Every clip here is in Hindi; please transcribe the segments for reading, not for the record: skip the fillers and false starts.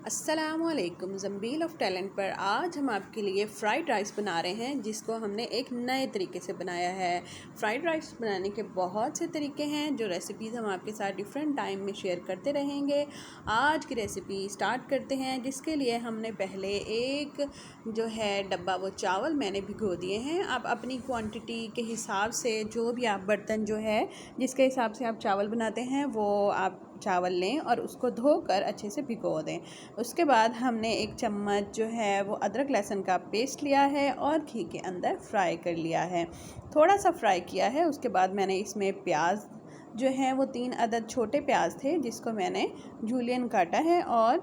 अस्सलामुअलैकुम ज़ंबील ऑफ टैलेंट पर आज हम आपके लिए फ़्राइड राइस बना रहे हैं, जिसको हमने एक नए तरीके से बनाया है। फ़्राइड राइस बनाने के बहुत से तरीके हैं, जो रेसिपीज़ हम आपके साथ डिफरेंट टाइम में शेयर करते रहेंगे। आज की रेसिपी स्टार्ट करते हैं, जिसके लिए हमने पहले एक जो है डब्बा वो चावल मैंने भिगो दिए हैं। आप अपनी क्वांटिटी के हिसाब से जो भी आप बर्तन जो है जिसके हिसाब से आप चावल बनाते हैं वो आप चावल लें और उसको धोकर अच्छे से भिगो दें। उसके बाद हमने एक चम्मच जो है वो अदरक लहसुन का पेस्ट लिया है और घी के अंदर फ्राई कर लिया है, थोड़ा सा फ्राई किया है। उसके बाद मैंने इसमें प्याज जो है वो 3 अदद छोटे प्याज थे, जिसको मैंने जूलियन काटा है और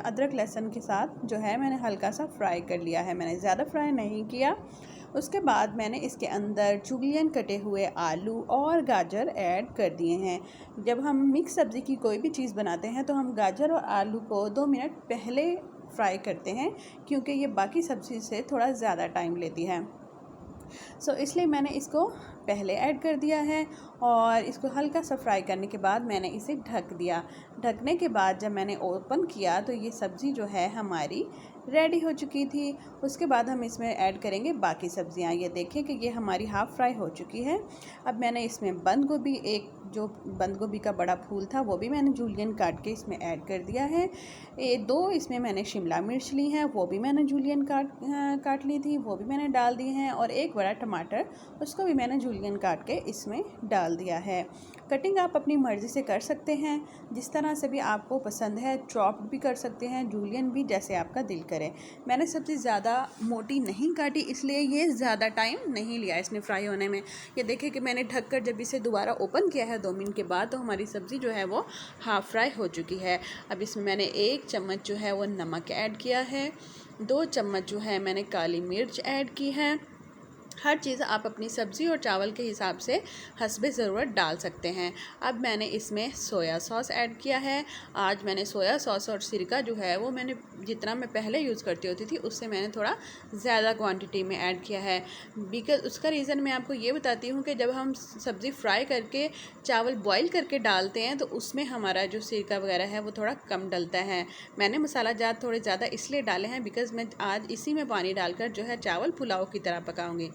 अदरक लहसुन के साथ जो है मैंने हल्का सा फ्राई कर लिया है, मैंने ज़्यादा फ्राई नहीं किया। उसके बाद मैंने इसके अंदर जूलियन कटे हुए आलू और गाजर ऐड कर दिए हैं। जब हम मिक्स सब्ज़ी की कोई भी चीज़ बनाते हैं तो हम गाजर और आलू को 2 मिनट पहले फ्राई करते हैं, क्योंकि ये बाकी सब्ज़ी से थोड़ा ज़्यादा टाइम लेती है। इसलिए मैंने इसको पहले ऐड कर दिया है और इसको हल्का सा फ्राई करने के बाद मैंने इसे ढक दिया। ढकने के बाद जब मैंने ओपन किया तो ये सब्ज़ी जो है हमारी रेडी हो चुकी थी। उसके बाद हम इसमें ऐड करेंगे बाकी सब्ज़ियाँ। ये देखें कि ये हमारी हाफ़ फ्राई हो चुकी है। अब मैंने इसमें बंद गोभी, एक जो बंद गोभी का बड़ा फूल था वो भी मैंने जूलियन काट के इसमें ऐड कर दिया है। 2 इसमें मैंने शिमला मिर्च ली हैं, वो भी मैंने जूलियन काट ली थी, वो भी मैंने डाल दी हैं। और एक बड़ा टमाटर, उसको भी मैंने जूलियन काट के इसमें डाल दिया है। कटिंग आप अपनी मर्ज़ी से कर सकते हैं, जिस तरह से भी आपको पसंद है। चॉप भी कर सकते हैं, जूलियन भी, जैसे आपका दिल करे। मैंने सब्ज़ी ज़्यादा मोटी नहीं काटी, इसलिए ये ज़्यादा टाइम नहीं लिया इसने फ्राई होने में। ये देखें कि मैंने ढककर जब इसे दोबारा ओपन किया है 2 मिनट के बाद, तो हमारी सब्ज़ी जो है वो हाफ़ फ्राई हो चुकी है। अब इसमें मैंने 1 चम्मच जो है वो नमक ऐड किया है, 2 चम्मच जो है मैंने काली मिर्च ऐड की है। हर चीज़ आप अपनी सब्ज़ी और चावल के हिसाब से हस्बे ज़रूरत डाल सकते हैं। अब मैंने इसमें सोया सॉस ऐड किया है। आज मैंने सोया सॉस और सिरका जो है वो मैंने जितना मैं पहले यूज़ करती होती थी उससे मैंने थोड़ा ज़्यादा क्वांटिटी में ऐड किया है। बिकॉज़ उसका रीज़न मैं आपको ये बताती हूँ कि जब हम सब्ज़ी फ्राई करके चावल बॉईल करके डालते हैं तो उसमें हमारा जो सिरका वगैरह है वो थोड़ा कम डलता है। मैंने मसाला जात थोड़े ज़्यादा इसलिए डाले हैं बिकॉज़ मैं आज इसी में पानी डालकर जो है चावल पुलाव की तरह पकाऊँगी।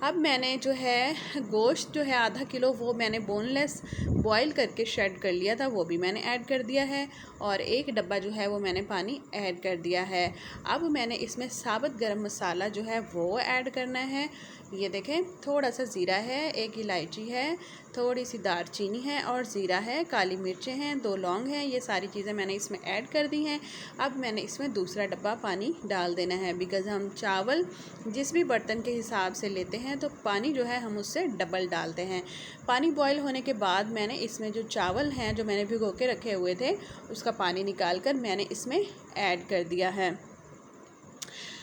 अब मैंने जो है गोश्त जो है आधा किलो वो मैंने बोनलेस बॉईल करके शेड कर लिया था, वो भी मैंने ऐड कर दिया है। और 1 डब्बा जो है वो मैंने पानी ऐड कर दिया है। अब मैंने इसमें साबुत गरम मसाला जो है वो ऐड करना है। ये देखें, थोड़ा सा ज़ीरा है, 1 इलायची है, थोड़ी सी दालचीनी है और ज़ीरा है, काली मिर्चें हैं, 2 लौंग हैं। ये सारी चीज़ें मैंने इसमें ऐड कर दी हैं। अब मैंने इसमें दूसरा डब्बा पानी डाल देना है, बिकॉज़ हम चावल जिस भी बर्तन के हिसाब से लेते हैं तो पानी जो है हम उससे डबल डालते हैं। पानी बॉईल होने के बाद मैंने इसमें जो चावल हैं जो मैंने भिगो के रखे हुए थे उसका पानी निकाल कर मैंने इसमें ऐड कर दिया है।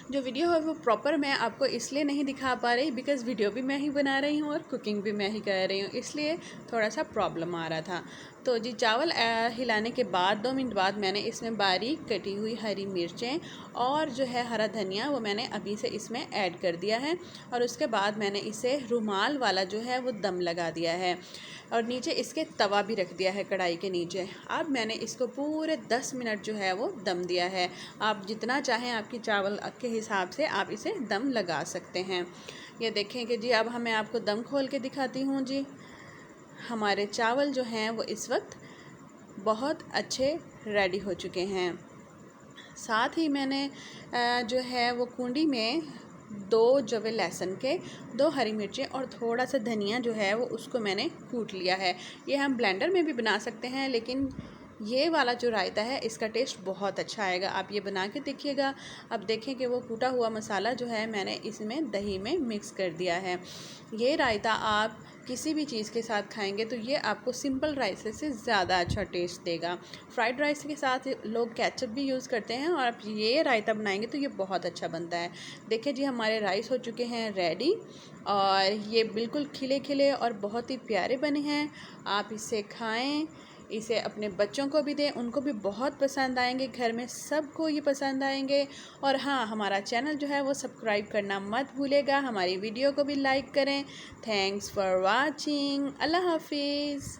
जो वीडियो है वो प्रॉपर मैं आपको इसलिए नहीं दिखा पा रही बिकॉज़ वीडियो भी मैं ही बना रही हूँ और कुकिंग भी मैं ही कर रही हूँ, इसलिए थोड़ा सा प्रॉब्लम आ रहा था। तो जी चावल हिलाने के बाद 2 मिनट बाद मैंने इसमें बारीक कटी हुई हरी मिर्चें और जो है हरा धनिया वो मैंने अभी से इसमें ऐड कर दिया है। और उसके बाद मैंने इसे रुमाल वाला जो है वो दम लगा दिया है और नीचे इसके तवा भी रख दिया है कढ़ाई के नीचे। अब मैंने इसको पूरे 10 मिनट जो है वो दम दिया है। आप जितना चाहें आपकी चावल के हिसाब से आप इसे दम लगा सकते हैं। ये देखें कि जी अब मैं आपको दम खोल के दिखाती हूँ। जी हमारे चावल जो हैं वो इस वक्त बहुत अच्छे रेडी हो चुके हैं। साथ ही मैंने जो है वो कुंडी में 2 जवे लहसुन के, 2 हरी मिर्चें और थोड़ा सा धनिया जो है वो उसको मैंने कूट लिया है। ये हम ब्लेंडर में भी बना सकते हैं, लेकिन ये वाला जो रायता है इसका टेस्ट बहुत अच्छा आएगा। आप ये बना के देखिएगा। अब देखें कि वो कूटा हुआ मसाला जो है मैंने इसमें दही में मिक्स कर दिया है। ये रायता आप किसी भी चीज़ के साथ खाएंगे तो ये आपको सिंपल राइस से ज़्यादा अच्छा टेस्ट देगा। फ्राइड राइस के साथ लोग केचप भी यूज़ करते हैं और आप ये रायता बनाएंगे तो ये बहुत अच्छा बनता है। देखिए जी हमारे राइस हो चुके हैं रेडी और ये बिल्कुल खिले खिले और बहुत ही प्यारे बने हैं। आप इसे खाएं, इसे अपने बच्चों को भी दें, उनको भी बहुत पसंद आएंगे, घर में सबको ये पसंद आएंगे। और हाँ, हमारा चैनल जो है वो सब्सक्राइब करना मत भूलेगा, हमारी वीडियो को भी लाइक करें। Thanks for watching. अल्लाह हाफिज़।